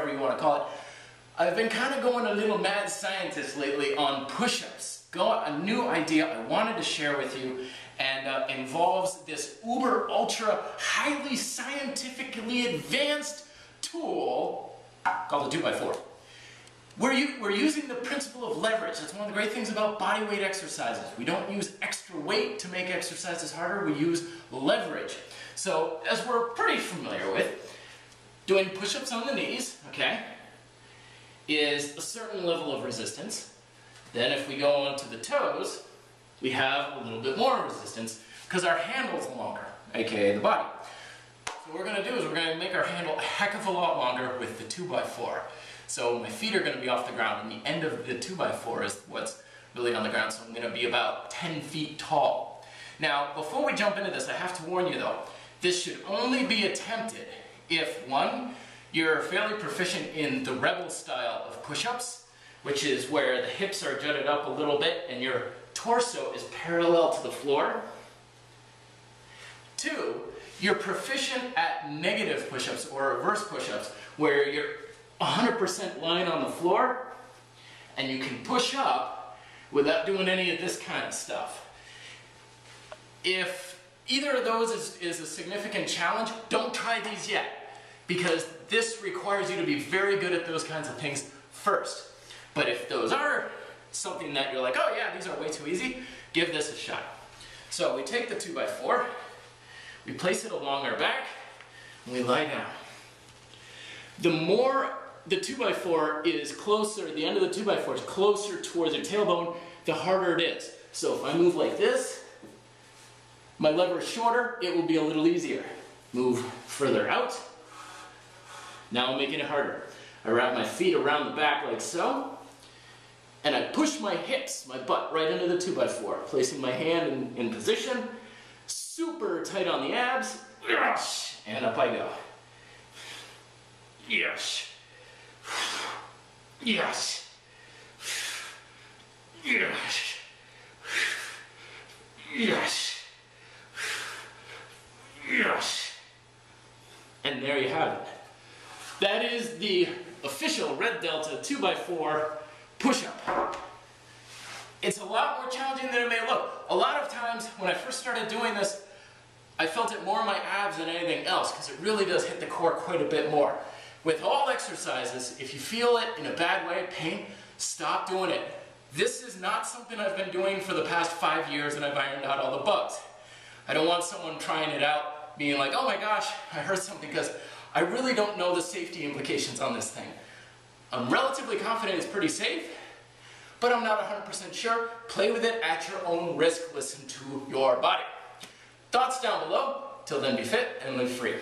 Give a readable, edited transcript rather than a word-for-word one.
whatever you want to call it. I've been kind of going a little mad scientist lately on push-ups. A new idea I wanted to share with you, and involves this uber ultra highly scientifically advanced tool called the 2x4. We're using the principle of leverage. That's one of the great things about body weight exercises. We don't use extra weight to make exercises harder, we use leverage. So, as we're pretty familiar with, doing push-ups on the knees, okay, is a certain level of resistance. Then if we go onto the toes, we have a little bit more resistance because our handle's longer, aka the body. So what we're going to do is we're going to make our handle a heck of a lot longer with the 2x4. So my feet are going to be off the ground, and the end of the 2x4 is what's really on the ground, so I'm going to be about 10 feet tall. Now, before we jump into this, I have to warn you though, this should only be attempted if, one, you're fairly proficient in the rebel style of push-ups, which is where the hips are jutted up a little bit and your torso is parallel to the floor. Two, you're proficient at negative push-ups or reverse push-ups, where you're 100% lying on the floor and you can push up without doing any of this kind of stuff. If either of those is a significant challenge, don't try these yet, because this requires you to be very good at those kinds of things first. But if those are something that you're like, oh yeah, these are way too easy, give this a shot. So we take the 2x4, we place it along our back, and we lie down. The more the 2x4 is closer, the end of the 2x4 is closer towards the tailbone, the harder it is. So if I move like this, my lever is shorter, it will be a little easier. Move further out. Now I'm making it harder. I wrap my feet around the back like so, and I push my hips, my butt, right into the 2x4, placing my hand in position, super tight on the abs, and up I go. Yes. Yes. Yes. Yes. Yes. And there you have it. That is the official Red Delta 2x4 push-up. It's a lot more challenging than it may look. A lot of times when I first started doing this, I felt it more in my abs than anything else, because it really does hit the core quite a bit more. With all exercises, if you feel it in a bad way, pain, stop doing it. This is not something I've been doing for the past 5 years and I've ironed out all the bugs. I don't want someone trying it out being like, oh my gosh, I heard something, because I really don't know the safety implications on this thing. I'm relatively confident it's pretty safe, but I'm not 100% sure. Play with it at your own risk. Listen to your body. Thoughts down below. Till then, be fit and live free.